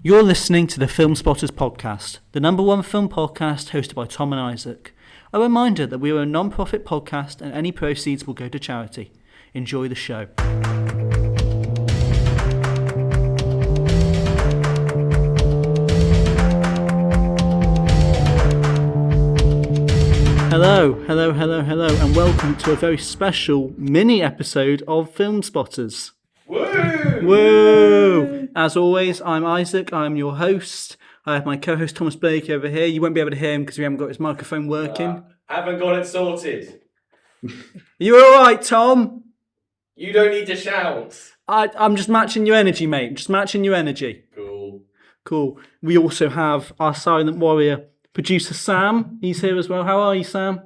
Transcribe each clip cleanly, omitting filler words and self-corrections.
You're listening to the Filmspotters podcast, the number one film podcast hosted by Tom and Isaac. A reminder that we are a non-profit podcast and any proceeds will go to charity. Enjoy the show. Hello, and welcome to a very special mini episode of Filmspotters. Woo! Woo! As always, I'm Isaac, I'm your host. I have my co-host Thomas Blake over here. You won't be able to hear him because we haven't got his microphone working. Haven't got it sorted. You alright, Tom? You don't need to shout. I'm just matching your energy, mate. Just matching your energy. Cool. We also have our silent warrior, producer Sam. He's here as well. How are you, Sam?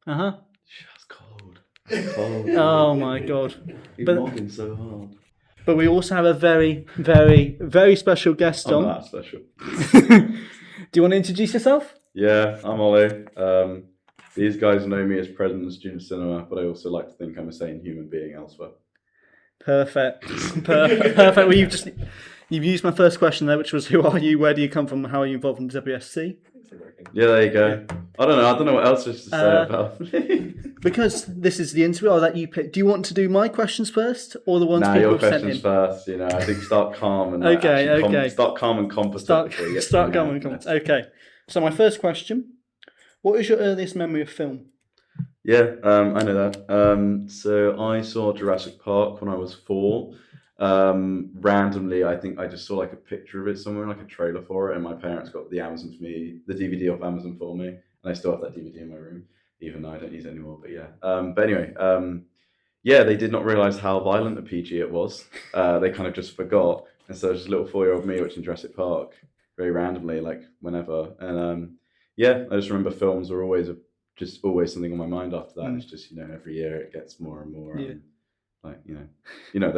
It's cold. Oh my god. He's mocking so hard. But we also have a very, very, very special guest on. I'm that special. Do you want to introduce yourself? Yeah, I'm Ollie. These guys know me as president of student cinema, but I also like to think I'm a sane human being elsewhere. Perfect. Well, you've used my first question there, which was who are you, where do you come from, how are you involved in WSC? Yeah, there you go. I don't know what else to say about me. Because this is the interview, I'll let you pick. Do you want to do my questions first, or the ones people your have sent questions in? First. You know, I think start calm and Okay. Start calm and competent. Start calm and competent. Okay. So my first question: what is your earliest memory of film? Yeah, I know that. So I saw Jurassic Park when I was 4. Randomly, I think I just saw like a picture of it somewhere, like a trailer for it, and my parents got the DVD off Amazon for me, and I still have that DVD in my room, even though I don't use it anymore. But yeah, but anyway, they did not realize how violent a PG it was. They kind of just forgot, and so just a little 4-year-old me watching Jurassic Park very randomly, like whenever, and I just remember films were always something on my mind after that. And it's just every year it gets more and more. They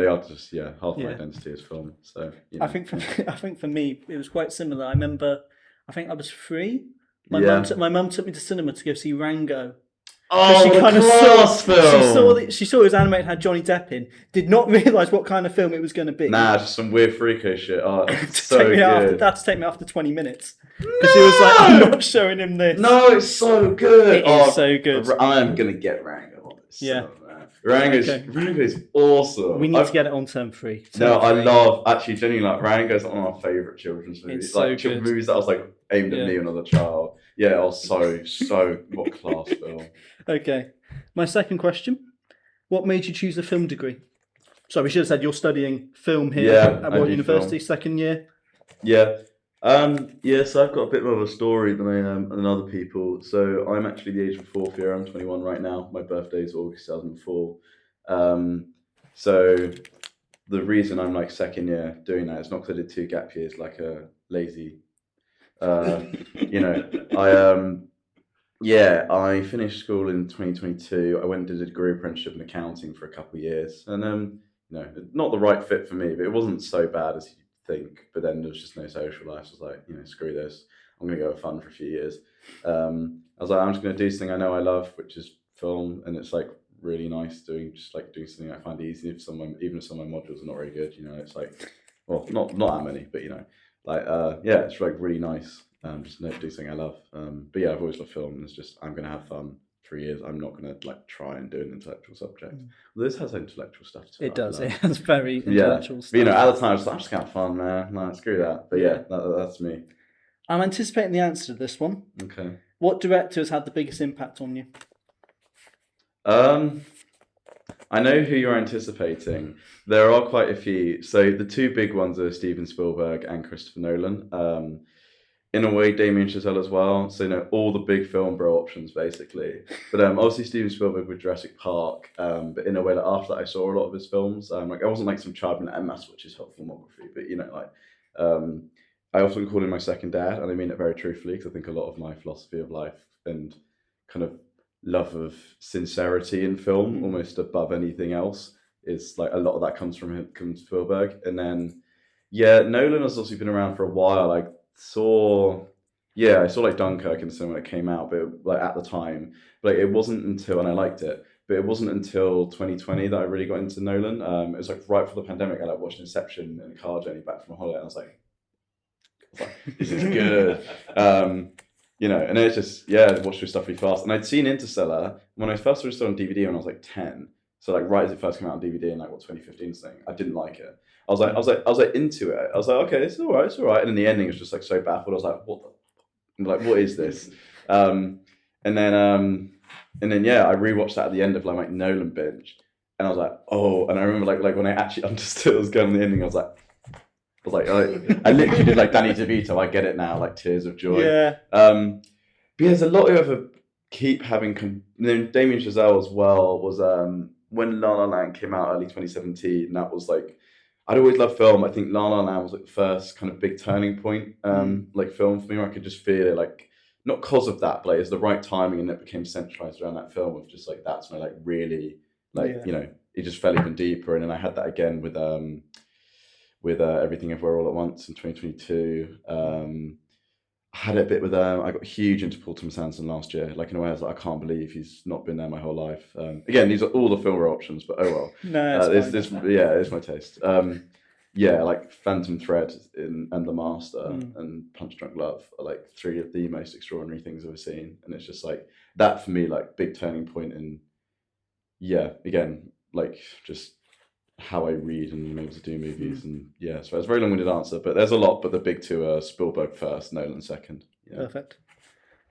are just half my identity is film. So I think for me it was quite similar. I remember, I think I was 3. My mum took me to cinema to go see Rango. Oh, she kind of film! She saw it was animated, had Johnny Depp in. Did not realise what kind of film it was going to be. Nah, just some weird freako shit. Oh, so good. That had to take me after 20 minutes because she was like, "I'm not showing him this." No, it's so good. It is so good. I am gonna get Rango on this. Yeah. Rango is awesome. We need to get it on term 3. I love, actually, genuinely, like, Rango's one of my favourite children's movies. It's like, so good. Movies that was, like, aimed at me and another child. Yeah, it was so, what a class film. Okay. My second question. What made you choose a film degree? So we should have said you're studying film here at what university, film. Second year? Yeah. So I've got a bit more of a story than other people. So I'm actually the age of 4th year. I'm 21 right now. My birthday is August 2004. So the reason I'm like second year doing that is not because I did 2 gap years like a lazy. I finished school in 2022. I went and did a degree apprenticeship in accounting for a couple of years, and not the right fit for me, but it wasn't so bad as you think. But then there was just no social life. So I was like, screw this. I'm gonna go have fun for a few years. I was like, I'm just gonna do something I know I love, which is film, and it's like really nice doing something I find easy. Even if some of my modules are not very good, it's like, well, not that many, but it's like really nice. Just do something I love. But yeah, I've always loved film, and it's just I'm gonna have fun. 3 years. I'm not gonna try and do an intellectual subject. Well, this has intellectual stuff to it. It does. It has very intellectual stuff. But, at the time, I was like, I'm just gonna have fun, man. No, screw that. But that's me. I'm anticipating the answer to this one. Okay. What director has had the biggest impact on you? I know who you're anticipating. There are quite a few. So the 2 big ones are Steven Spielberg and Christopher Nolan. In a way, Damien Chazelle as well. So, all the big film bro options, basically. But obviously Steven Spielberg with Jurassic Park. But in a way, after that, I saw a lot of his films. I wasn't like some child in MS, which is hot filmography. But, I often call him my second dad. And I mean it very truthfully, because I think a lot of my philosophy of life and kind of love of sincerity in film, almost above anything else, is like a lot of that comes from Spielberg. And then, Nolan has also been around for a while. I saw like Dunkirk in the cinema when it came out, but at the time, it wasn't until, and I liked it, But it wasn't until 2020 that I really got into Nolan. It was like right before the pandemic. I like watched Inception in a car journey back from a holiday, and I was like, this is good. And it's just, I watched through stuff really fast. And I'd seen Interstellar when I first saw it on DVD when I was like 10. So like right as it first came out on DVD in like 2015 thing, I didn't like it. I was like into it. I was like, okay, it's all right. And then the ending was just like so baffled. I was like, what is this? And then I rewatched that at the end of like Nolan binge, and I was like, oh. And I remember like when I actually understood what was going on in the ending, I was like, I literally did like Danny DeVito. I get it now, like tears of joy. Yeah. But there's a lot of keep having. Damien Chazelle as well was when La La Land came out early 2017. That was like, I'd always loved film. I think La La Land was like the first kind of big turning point, like film for me, where I could just feel it, like not because of that, but like, it's the right timing, and it became centralized around that film of just like that's when I like really like it just fell even deeper. And then I had that again with Everything Everywhere All at Once in 2022. I had it a bit with I got huge into Paul Thomas Anderson last year. Like in a way, I was like, I can't believe he's not been there my whole life. Again, these are all the filmer options, but oh well. No, it's my taste. Like Phantom Thread and The Master and Punch Drunk Love are like three of the most extraordinary things I've ever seen. And it's just like that for me, like big turning point in, again, like just how I read and am able to do movies. And so it's a very long-winded answer, but there's a lot, but the big two are Spielberg first, Nolan second. Perfect.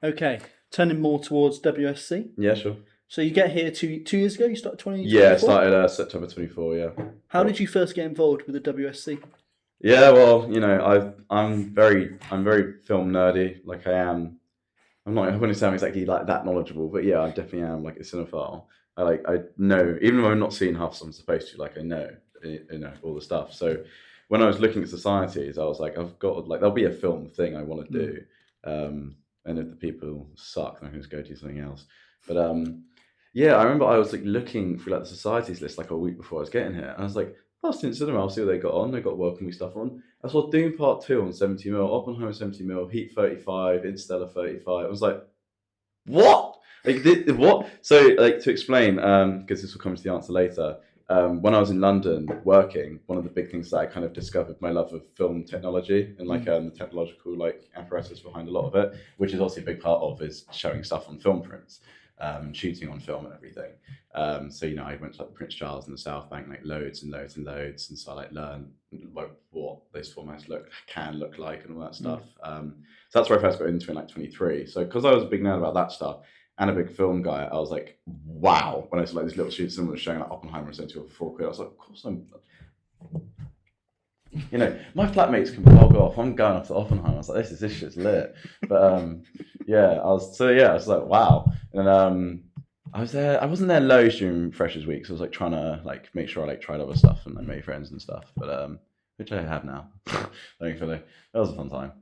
Okay, turning more towards WSC. Yeah, sure. So you get here two years ago. You started 20. Yeah, I started September 24. Yeah. How did you first get involved with the WSC? Yeah, well, I'm very film nerdy. Like I am. I wouldn't say I'm exactly like that knowledgeable, but yeah, I definitely am like a cinephile. I know, even though I've not seen half I'm supposed to, like I know all the stuff. So when I was looking at societies, I was like, I've got like there'll be a film thing I want to do, and if the people suck, then I can just go do something else. But I remember I was like looking through like the societies list like a week before I was getting here, and I was like, last in cinema, I'll see what they got on. They got Welcome Me stuff on. I saw Doom Part 2 on 70mm, Oppenheimer 70mm, Heat 35, Interstellar 35. I was like, what? Like what? So like to explain, because this will come to the answer later. When I was in London working, one of the big things that I kind of discovered my love of film technology and like the technological like apparatus behind a lot of it, which is also a big part of is showing stuff on film prints, shooting on film and everything. So I went to like the Prince Charles and the South Bank like loads and loads and loads, and so I like learned like what those formats can look like and all that stuff. So that's where I first got into in like 23. So because I was a big nerd about that stuff and a big film guy, I was like, wow. When I saw like this little shoot, someone was showing like Oppenheimer and essentially for £4, I was like, of course I'm. My flatmates can bog off. I'm going off to Oppenheimer. I was like, this shit's lit. But I was like, wow. And I was there. I wasn't there loads during Freshers Week, so I was like trying to like make sure I like tried other stuff and like made friends and stuff. But which I have now, thankfully. That was a fun time.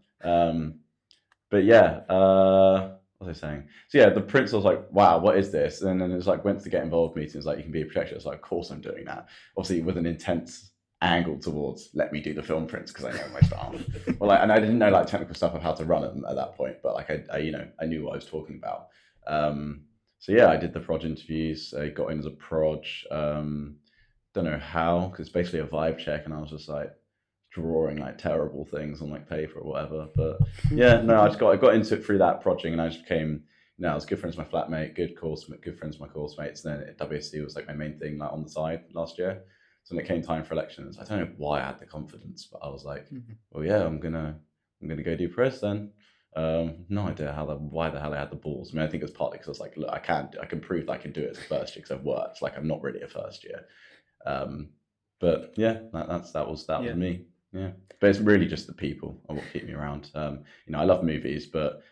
What was I saying? So yeah, the Prince was like, wow, what is this? And then it was like went to get involved meetings, like you can be a projector. It's like, of course I'm doing that. Obviously with an intense angle towards let me do the film prints because I know my style. And I didn't know like technical stuff of how to run them at that point, but like I knew what I was talking about. I did the proj interviews. I got in as a proj. Don't know how, because it's basically a vibe check, and I was just like drawing like terrible things on like paper or whatever. But I got into it through that project, and I just became I was good friends with my flatmate, good friends with my course mates. And then WSC was like my main thing like on the side last year. So when it came time for elections, I don't know why I had the confidence, but I was like, well, yeah, I'm gonna go do press then. No idea why the hell I had the balls. I mean, I think it's partly because I was like, look, I can prove that I can do it as a first year because I've worked. Like I'm not really a first year. But yeah, that was me. Yeah, but it's really just the people are what keep me around. I love movies, but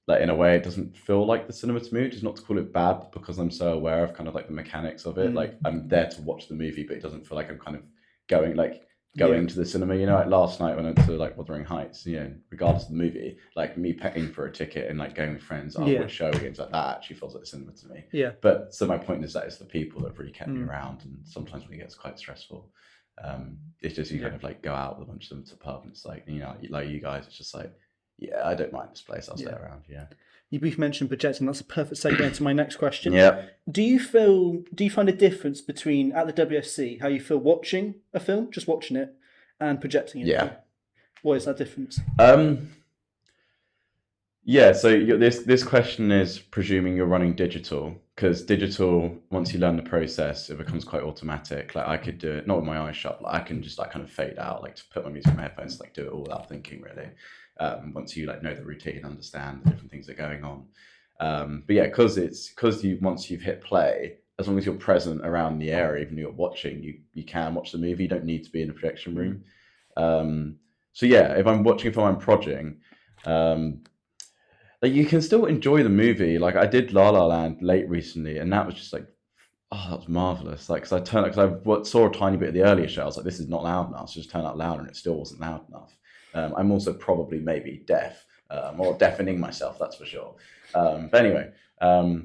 like in a way, it doesn't feel like the cinema to me. Just not to call it bad, but because I'm so aware of kind of like the mechanics of it. Like I'm there to watch the movie, but it doesn't feel like I'm kind of going to the cinema. Like last night when I went to like Wuthering Heights, regardless of the movie, like me paying for a ticket and like going with friends, what show games like that actually feels like the cinema to me. Yeah. But so my point is that it's the people that have really kept me around, and sometimes when it gets quite stressful, it's just you kind of like go out with a bunch of them to the pub, and it's like like you guys, it's just like Yeah, I don't mind this place. I'll stay around. Yeah. You briefly mentioned projecting. That's a perfect segue into my next question. Yeah. Do you find a difference between at the WSC how you feel watching a film, just watching it, and projecting it? Yeah. What is that difference? Yeah, so this question is presuming you're running digital, because digital, once you learn the process, it becomes quite automatic. Like I could do it, not with my eyes shut, like I can just like kind of fade out, like to put my music in my headphones, like do it all without thinking really. Once you like know the routine, understand the different things that are going on. But yeah, because once you've hit play, as long as you're present around the area, even if you're watching, you can watch the movie. You don't need to be in a projection room. So yeah, if I'm watching a film, I'm projecting. Like you can still enjoy the movie. Like I did La La Land late recently, and that was just like, oh, that was marvelous. Like, because I saw a tiny bit of the earlier show. I was like, this is not loud enough. So just turn up louder, and it still wasn't loud enough. I'm also probably maybe deaf, or deafening myself. That's for sure. But anyway, but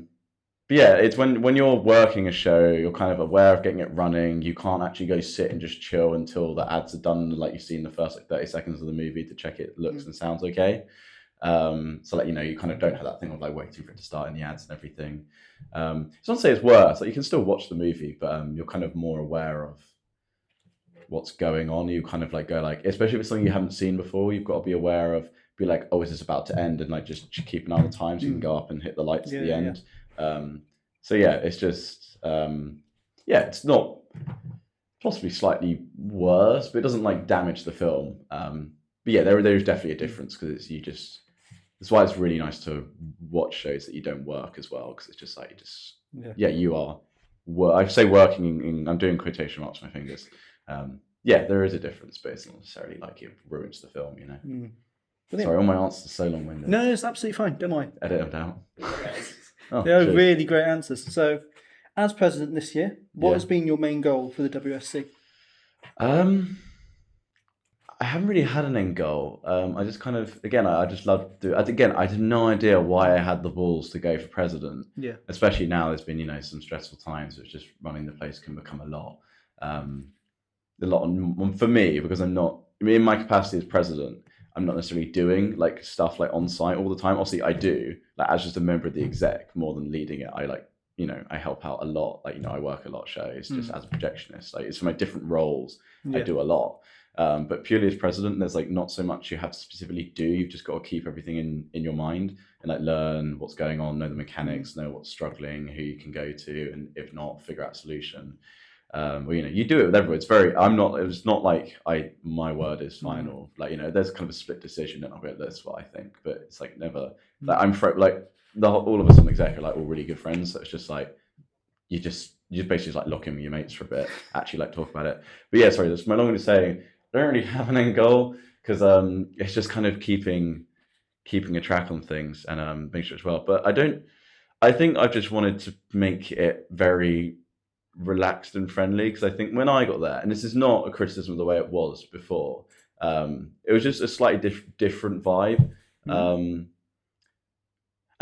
yeah, it's when you're working a show, you're kind of aware of getting it running. You can't actually go sit and just chill until the ads are done, like you see in the first like 30 seconds of the movie to check it looks and sounds okay. So like you kind of don't have that thing of like waiting for it to start in the ads and everything. It's not to say it's worse. Like you can still watch the movie, but you're kind of more aware of what's going on. You kind of like go like, especially if it's something you haven't seen before, you've got to be aware of. Be like, oh, is this about to end? And like just keep an eye on the time so you can go up and hit the lights at the end. So yeah, it's just it's not possibly slightly worse, but it doesn't like damage the film. But yeah, there's definitely a difference because that's why it's really nice to watch shows that you don't work as well, because it's just like you are. I say working I'm doing quotation marks with my fingers. There is a difference, but it's not necessarily like it ruins the film, you know. Sorry, all my answers are so long-winded. No, it's absolutely fine. Don't worry. Edit them down. They are really great answers. So, as president this year, what has been your main goal for the WSC? I haven't really had an end goal. I just kind of, again, I just love to do it. Again, I had no idea why I had the balls to go for president. Yeah. Especially now there's been, some stressful times, which just running the place can become a lot. For me, because in my capacity as president, I'm not necessarily doing like stuff like on site all the time. Obviously I do, like as just a member of the exec more than leading it. I help out a lot. Like, I work a lot of shows just as a projectionist. Like it's for my different roles. I do a lot. But purely as president, there's like not so much you have to specifically do. You've just got to keep everything in your mind and like learn what's going on, know the mechanics, know what's struggling, who you can go to, and if not, figure out a solution. You do it with everyone. It's not like my word is final. Like, there's kind of a split decision and I'll go, that's what I think, but it's like never, like all of us on the exec are like all really good friends. So it's just like, you basically like lock in with your mates for a bit, actually like talk about it. But yeah, sorry, that's my long way to say, I don't really have an end goal because it's just kind of keeping a track on things and making sure it's well. But I think I've just wanted to make it very relaxed and friendly, because I think when I got there, and this is not a criticism of the way it was before, it was just a slightly different vibe, and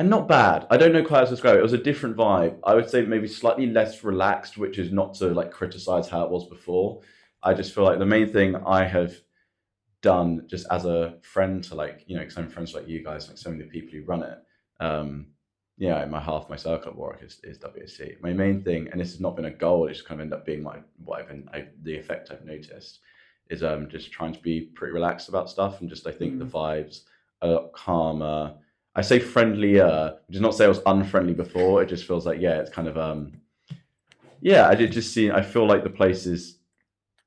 not bad. I don't know quite how to describe it. It was a different vibe. I would say maybe slightly less relaxed, which is not to like criticize how it was before. I just feel like the main thing I have done just as a friend to like, because I'm friends like you guys, like so many people who run it, my circle at work is WSC. My main thing, and this has not been a goal, it's just kind of ended up being the effect I've noticed is just trying to be pretty relaxed about stuff, and just I think the vibes are calmer. I say friendlier, which is not to say I was unfriendly before. It just feels like it's kind of I feel like the place has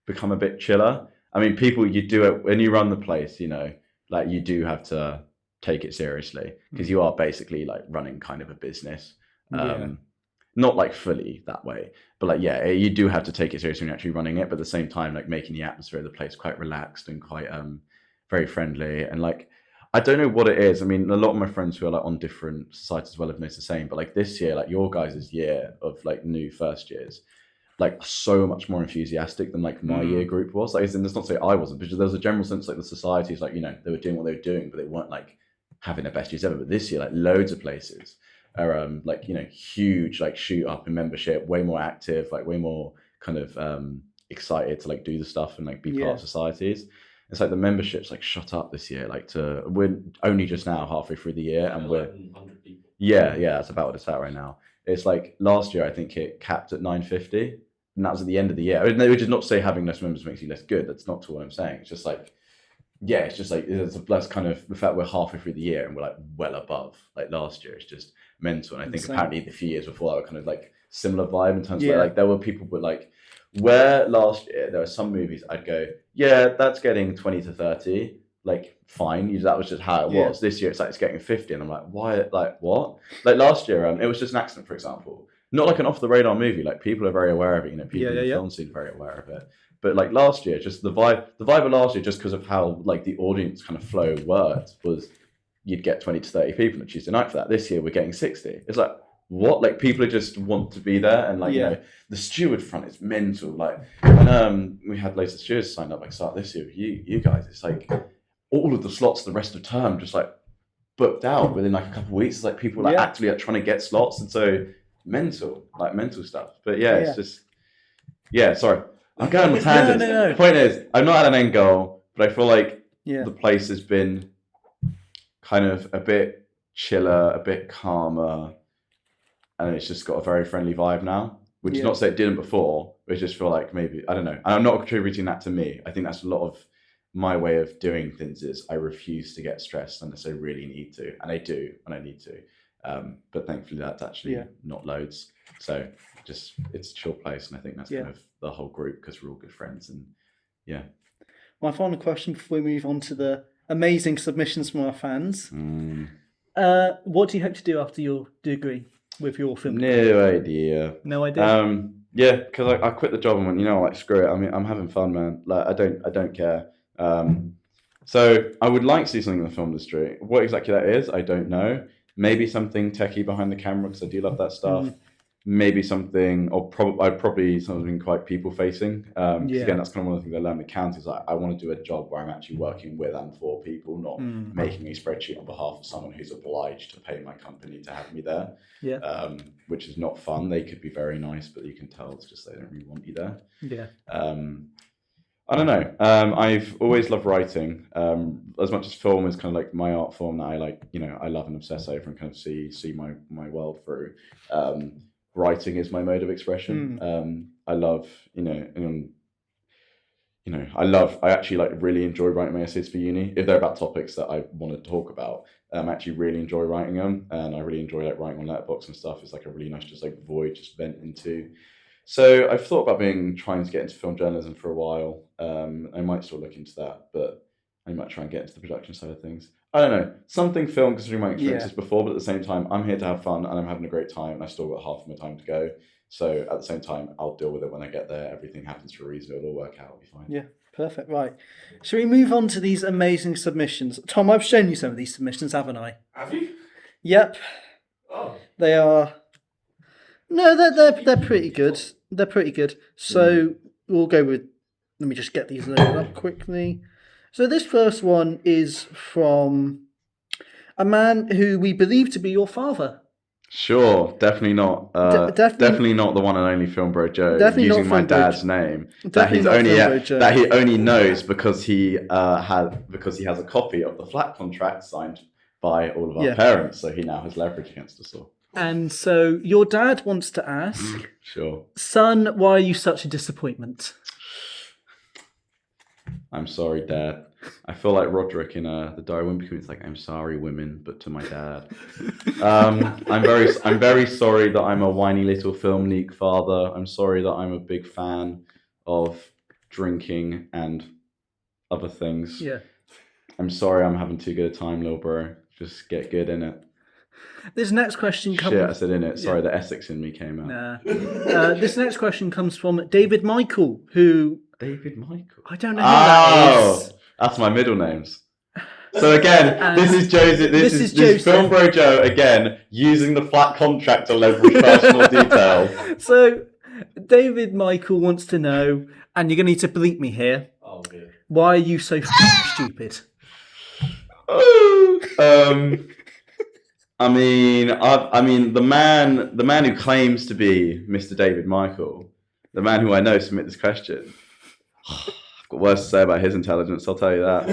become a bit chiller. I mean, people, you do it when you run the place, like you do have to take it seriously, because you are basically like running kind of a business. Not like fully that way, but like you do have to take it seriously when you're actually running it, but at the same time like making the atmosphere of the place quite relaxed and quite very friendly. And like I don't know what it is. I mean, a lot of my friends who are like on different sites as well have noticed the same, but like this year, like your guys' year of like new first years, like so much more enthusiastic than like my year group was. Like, and it's not to say I wasn't, because there was a general sense like the societies, like, they were doing what they were doing, but they weren't like having their best years ever. But this year, like loads of places are like, huge, like shoot up in membership, way more active, like way more kind of excited to like do the stuff and like be part of societies. It's like the membership's like shot up this year. We're only just now halfway through the year, and we're 1,100 people. yeah, that's about what it's at right now. It's like last year I think it capped at 950, and that was at the end of the year. Which is not to say having less members makes you less good. That's not what I'm saying. It's just like that's kind of the fact we're halfway through the year and we're like well above like last year. It's just mental. And I think apparently the few years before that were kind of like similar vibe in terms of like there were people with like where last year there were some movies I'd go, yeah, that's getting 20 to 30, like fine. That was just how it was. This year it's like it's getting 50, and I'm like, why? Like what? Like last year, it was just an accident, for example. Not like an off the radar movie. Like people are very aware of it. You know, people in the film scene are very aware of it. But like last year, just the vibe of last year, just because of how like the audience kind of flow worked, was you'd get 20 to 30 people on a Tuesday night for that. This year we're getting 60. It's like, what? Like people just want to be there, and like you know, the steward front is mental. Like, and we had loads of stewards signed up like start this year with you guys. It's like all of the slots the rest of term just like booked out within like a couple of weeks. It's like people like actually like trying to get slots, and so mental stuff. But it's just sorry, I'm going on a tangent. No. The point is, I'm not at an end goal, but I feel like the place has been kind of a bit chiller, a bit calmer, and it's just got a very friendly vibe now. Which is not to say it didn't before, but I just feel like maybe, I don't know. And I'm not attributing that to me. I think that's a lot of my way of doing things is I refuse to get stressed unless I really need to. And I do when I need to. But thankfully that's actually not loads. So just, it's a chill place. And I think that's kind of the whole group because we're all good friends. And My final question before we move on to the amazing submissions from our fans. What do you hope to do after your degree with your film? No idea. No idea? Because I quit the job and went, like, screw it. I mean, I'm having fun, man. Like, I don't care. So I would like to do something in the film industry. What exactly that is, I don't know. Maybe something techie behind the camera because I do love that stuff. Maybe something, probably something quite people facing. Again, that's kind of one of the things I learned with accounting is like I want to do a job where I'm actually working with and for people, not making a spreadsheet on behalf of someone who's obliged to pay my company to have me there. Which is not fun. They could be very nice, but you can tell it's just they don't really want you there. I don't know. I've always loved writing. As much as film is kind of like my art form that I like, I love and obsess over and kind of see my world through. Writing is my mode of expression. I love, I actually like really enjoy writing my essays for uni. If they're about topics that I want to talk about, I actually really enjoy writing them, and I really enjoy like writing on Letterboxd and stuff. It's like a really nice just like void just vent into. So I've thought about trying to get into film journalism for a while. I might still look into that, but I might try and get into the production side of things. I don't know, something film considering my experiences before, but at the same time, I'm here to have fun and I'm having a great time and I've still got half of my time to go. So at the same time, I'll deal with it when I get there. Everything happens for a reason. It'll all work out. It'll be fine. Yeah, perfect. Right. Shall we move on to these amazing submissions? Tom, I've shown you some of these submissions, haven't I? Have you? Yep. Oh. They are... No, they're pretty good. They're pretty good. So we'll go with... Let me just get these loaded up quickly. So this first one is from a man who we believe to be your father. Sure, definitely not. Definitely not the one and only Film Bro Joe. Definitely using not my Film Bro dad's name Joe. that he only knows because he has a copy of the flat contract signed by all of our parents. So he now has leverage against us all. And so your dad wants to ask, sure, son, why are you such a disappointment? I'm sorry, Dad. I feel like Roderick in the Diary of Wimpy Queen. It's like, I'm sorry, women, but to my dad. I'm very sorry that I'm a whiny little film neek father. I'm sorry that I'm a big fan of drinking and other things. Yeah. I'm sorry I'm having too good a time, little bro. Just get good in it. This next question comes... Shit, I said in it. Sorry, the Essex in me came out. Nah. This next question comes from David Michael, who... David Michael? I don't know who that is. That's my middle names. So again, this is Josie. This is Film Bro Joe again using the flat contract to leverage personal details. So David Michael wants to know, and you're going to need to bleep me here. Oh dear. Why are you so stupid? I mean, the man who claims to be Mr. David Michael, the man who I know submit this question. I've got worse to say about his intelligence, I'll tell you that.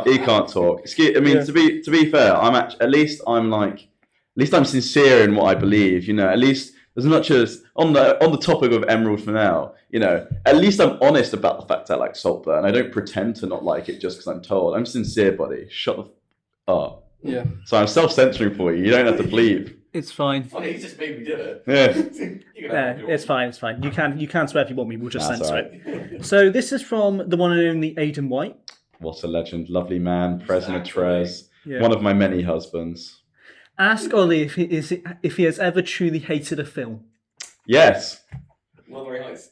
So he can't talk. I mean, to be fair, at least I'm sincere in what I believe. You know, at least as much as on the topic of Emerald for now, you know, at least I'm honest about the fact I like Saltburn. I don't pretend to not like it just because I'm told. I'm sincere, buddy. Shut the up. Yeah. So I'm self-censoring for you. You don't have to bleep. It's fine. Funny, he just made me do it. Yeah. It's fine. It's fine. You can swear if you want me. We'll just That's censor alright. it. So this is from the one and only Aidan White. What a legend. Lovely man. President Trez. Yeah. One of my many husbands. Ask Ollie if he has ever truly hated a film. Yes. Wuthering Heights.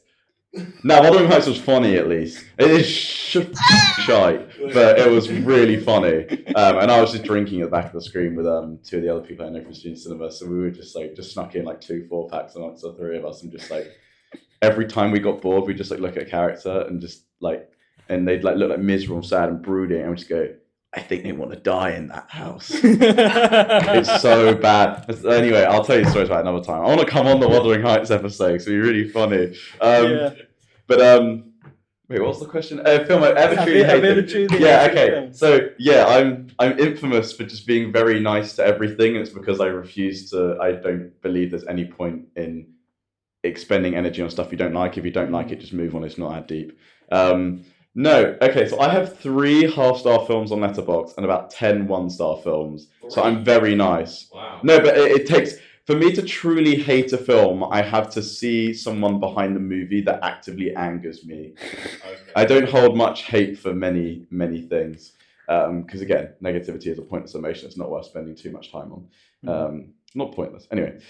No, Wuthering Heights was funny at least. It is shite, but it was really funny. And I was just drinking at the back of the screen with two of the other people I know from Student Cinema, so we were just snuck in like 2 4-packs amongst the 3 of us, and just like every time we got bored, we'd just like look at a character and just like, and they'd like look like miserable, sad, and brooding, and we'd just go, I think they want to die in that house. It's so bad. Anyway, I'll tell you stories about it another time. I want to come on the Wuthering Heights episode, because it'd be really funny. But wait, what's the question? Film I ever truly hated. Yeah, okay. So yeah, I'm infamous for just being very nice to everything, and it's because I don't believe there's any point in expending energy on stuff you don't like. If you don't like it, just move on. It's not that deep. No, okay, so I have 3 half-star films on Letterboxd and about 10 one-star films. So I'm very nice. Wow. No, but it takes, for me to truly hate a film, I have to see someone behind the movie that actively angers me. Okay. I don't hold much hate for many, many things. Because again, negativity is a pointless emotion. It's not worth spending too much time on. Not pointless. Anyway.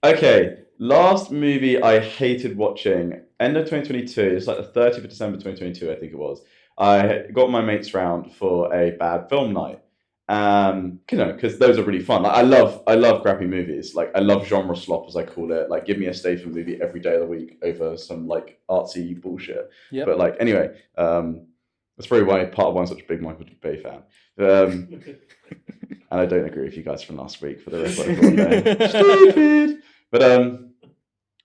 Okay, last movie I hated watching, end of 2022, it's like the 30th of December 2022, I think it was. I got my mates round for a bad film night. You know, because those are really fun. Like, I love crappy movies. Like, I love genre slop, as I call it. Like, give me a Statham movie every day of the week over some like artsy bullshit. Yep. But like, anyway, that's probably why part of why I'm such a big Michael Bay fan. And I don't agree with you guys from last week for the record. Stupid. But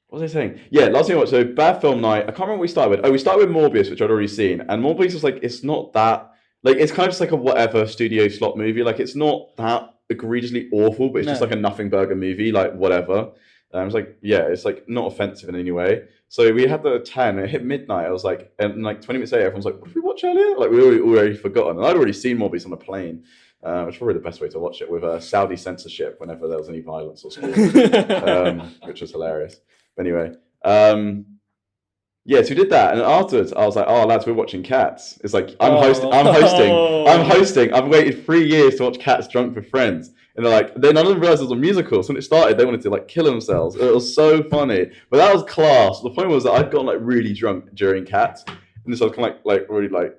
what was I saying? Yeah, last thing I watched. So bad film night. I can't remember what we started with. Oh, we started with Morbius, which I'd already seen. And Morbius is like, it's not that, like, it's kind of just like a whatever studio slot movie. Like, it's not that egregiously awful, but it's just like a nothing burger movie, like whatever. It's like, yeah, it's like not offensive in any way. So we had the 10, it hit midnight. I was like, and like 20 minutes later, everyone's like, what did we watch earlier? Like, we already forgotten. And I'd already seen Morbius on a plane. Which is probably the best way to watch it, with Saudi censorship whenever there was any violence or something, which was hilarious. But anyway, yeah, so we did that, and afterwards I was like, "Oh, lads, we're watching Cats." It's like I'm hosting. I've waited 3 years to watch Cats drunk with friends, and they're like, none of them realized it was a musical. So when it started, they wanted to like kill themselves. It was so funny, but that was class. The point was that I'd gotten like really drunk during Cats, and so I was kind of like really like,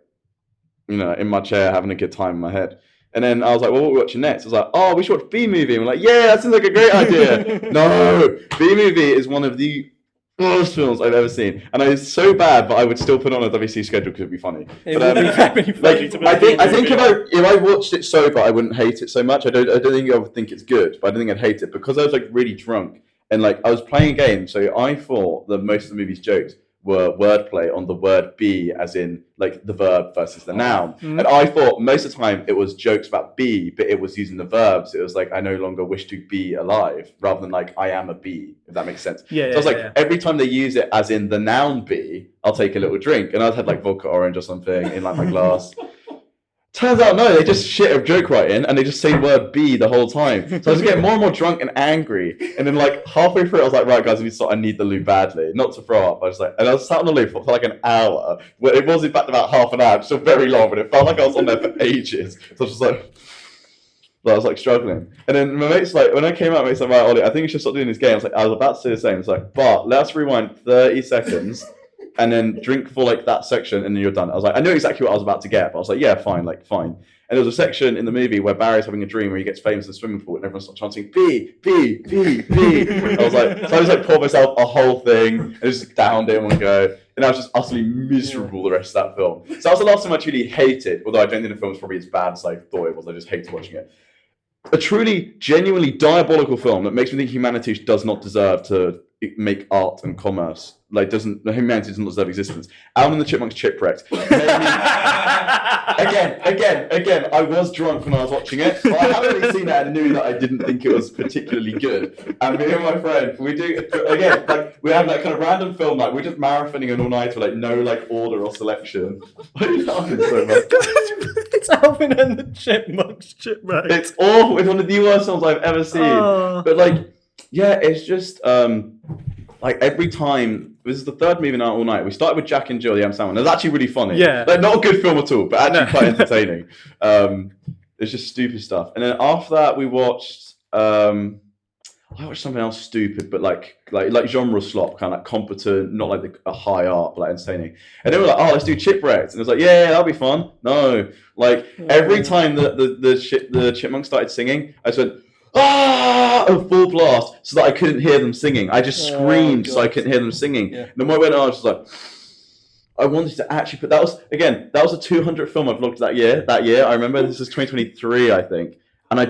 you know, in my chair having a good time in my head. And then I was like, well, what are we watching next? I was like, oh, we should watch B-Movie. And we're like, yeah, that seems like a great idea. No, B-Movie is one of the worst films I've ever seen. And it's so bad, but I would still put on a WC schedule because it'd be funny. It would be very funny to I think if I watched it sober, I wouldn't hate it so much. I don't think I would think it's good, but I don't think I'd hate it because I was like really drunk. And like I was playing a game, so I thought that most of the movie's jokes were wordplay on the word be, as in like the verb versus the noun. And I thought most of the time it was jokes about be, but it was using the verbs. It was like, I no longer wish to be alive, rather than like, I am a bee, if that makes sense. So I was like, every time they use it as in the noun be, I'll take a little drink. And I'd had like vodka orange or something in like my glass. Turns out, no, they just shit a joke right in, and they just say the word be the whole time. So I was getting more and more drunk and angry. And then like halfway through, I was like, right, guys, I need the loo badly. Not to throw up. I was like, and I was sat on the loo for like an hour. Well, it was in fact about half an hour, still very long, but it felt like I was on there for ages. So I was just like, I was like struggling. And then my mate's like, when I came out, my mate's like, right, Ollie, I think you should stop doing this game. I was like, I was about to say the same. It's like, but let's rewind 30 seconds. And then drink for like that section, and then you're done. I was like, I knew exactly what I was about to get, but I was like, yeah, fine. And there was a section in the movie where Barry's having a dream where he gets famous in the swimming pool, and everyone starts chanting B, B, B, B. I was like, poured myself a whole thing, and just downed it in one go, and I was just utterly miserable the rest of that film. So that was the last time I truly hated, although I don't think the film was probably as bad as I thought it was. I just hated watching it. A truly, genuinely diabolical film that makes me think humanity does not deserve to make art and commerce humanity doesn't deserve existence. Alvin and the Chipmunks Chipwrecked. Again, I was drunk when I was watching it, but I haven't really seen it and knew that I didn't think it was particularly good. And me and my friend, we have that kind of random film night. We're just marathoning an all-nighter, like no like order or selection. Why are you laughing so much? It's Alvin and the Chipmunks Chipwrecked. It's awful. It's one of the worst films I've ever seen. Oh. But like, yeah, it's just like every time. This is the third movie now all night. We started with Jack and Jill, the Adam Sandler. It was actually really funny. Yeah. Like, not a good film at all, but actually quite entertaining. It's just stupid stuff. And then after that, we watched. I watched something else stupid, but like genre slop, kind of like competent, not like a high art, but like entertaining. And then we're like, oh, let's do Chipwrecked. And it was like, yeah, that'll be fun. No, like every time the chipmunks started singing, I just went, a full blast, so that I couldn't hear them singing. I just screamed so I couldn't hear them singing. Yeah. And the more I went on, I was just like, I wanted to actually put that was a 200th film I vlogged that year. I remember this is 2023, I think. And I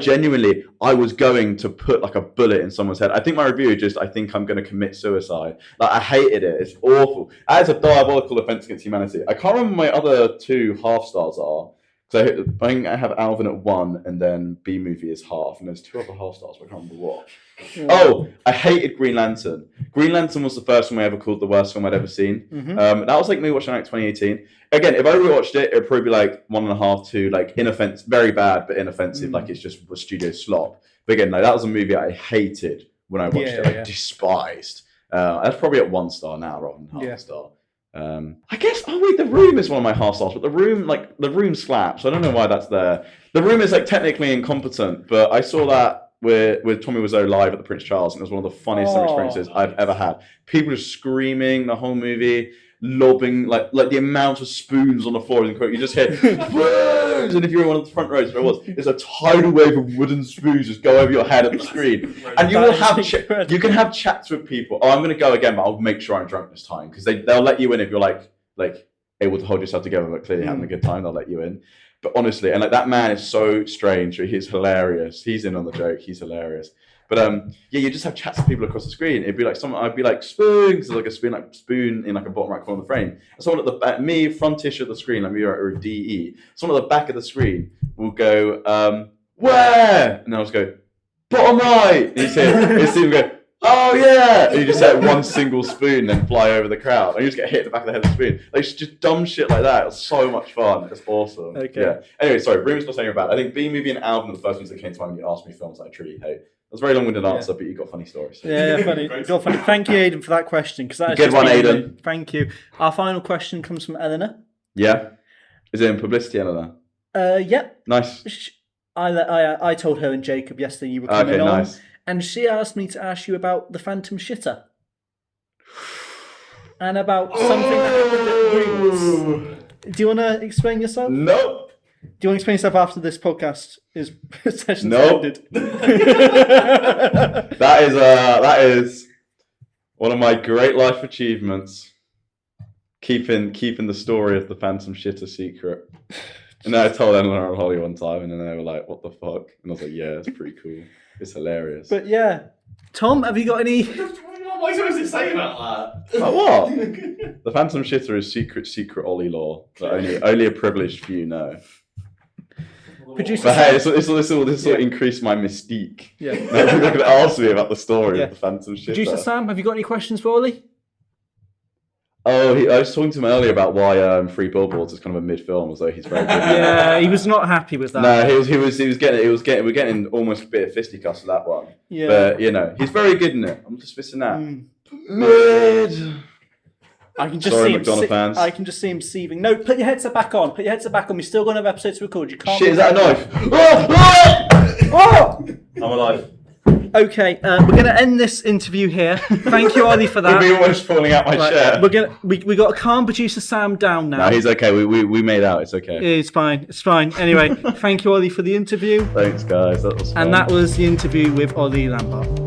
was going to put like a bullet in someone's head. I think my review I think I'm going to commit suicide. Like, I hated it. It's awful. That is a diabolical offense against humanity. I can't remember my other 2 half stars are. So I think I have Alvin at 1, and then B movie is half, and there's 2 other half stars, but I can't remember what. Yeah. Oh, I hated Green Lantern. Green Lantern was the first one I ever called the worst film I'd ever seen. Mm-hmm. That was like me watching like 2018. Again, if I rewatched it, it'd probably be like 1.5, 2, like inoffensive, very bad, but inoffensive, like it's just a studio slop. But again, like that was a movie I hated when I watched it, despised. That's probably at 1 star now rather than half a star. I guess The Room is one of my half stars, but The Room slaps. I don't know why that's there. The Room is like technically incompetent, but I saw that with Tommy Wiseau live at the Prince Charles, and it was one of the funniest experiences I've ever had. People just screaming the whole movie, lobbing like the amount of spoons on the floor is incredible. You just hear spoons, and if you're in one of the front rows, it's a tidal wave of wooden spoons just go over your head at the screen, and you will have you can have chats with people. Oh, I'm going to go again, but I'll make sure I'm drunk this time, because they'll let you in if you're like able to hold yourself together, but clearly having a good time. They'll let you in. But honestly, and like that man is so strange. He's hilarious. He's in on the joke. He's hilarious. But you just have chats with people across the screen. It'd be like I'd be like spoon, because there's like a spoon in like a bottom right corner of the frame. And someone at the back, me frontish of the screen, like me or a DE. Someone at the back of the screen will go, where? And I'll just go, bottom right. And you see him go, oh yeah. And you just set one single spoon, then fly over the crowd, and you just get hit in the back of the head of the spoon. Like, it's just dumb shit like that. It's so much fun. It's awesome. Okay. Yeah. Anyway, sorry. Room's not saying about it. I think B movie and Alvin are the first ones that came to mind when you asked me films that I truly hate. That's a very long-winded answer, but you got funny stories. Yeah, funny. You got funny. Thank you, Aidan, for that question. Good one, Aidan. Thank you. Our final question comes from Eleanor. Yeah. Is it in publicity, Eleanor? Yeah. Nice. I told her and Jacob yesterday you were coming on. Nice. And she asked me to ask you about the Phantom Shitter. And about something that happened at Greens. Do you want to explain yourself? No. Do you want to explain yourself after this podcast session's ended? That is one of my great life achievements. Keeping the story of the Phantom Shitter secret. And then I told Eleanor and Holly one time, and then they were like, "What the fuck?" And I was like, "Yeah, it's pretty cool. It's hilarious." But yeah, Tom, have you got any? What am I supposed to say about that? Like what? The Phantom Shitter is secret Ollie lore that only a privileged few know. Producer but hey, this will increase my mystique. Yeah. Now people can ask me about the story of the Phantom Shitter. Producer Sam, have you got any questions for Ollie? Oh, I was talking to him earlier about why Free Billboards is kind of a mid-film, as though he's very good. Yeah, he was not happy with that. No, we're getting almost a bit of fisticuffs for that one. Yeah. But he's very good in it. I'm just missing that. Mid. I can just see him. I can just see him seething. No, put your headset back on. Put your headset back on. We still got another episode to record. You can't. Shit, is that a knife? Oh! I'm alive. Okay, we're going to end this interview here. Thank you, Ollie, for that. We'll be almost falling out my chair. We got to calm producer Sam down now. No, he's okay. We made out. It's okay. It's fine. It's fine. Anyway, thank you, Ollie, for the interview. Thanks, guys. That was fun. And that was the interview with Ollie Lambert.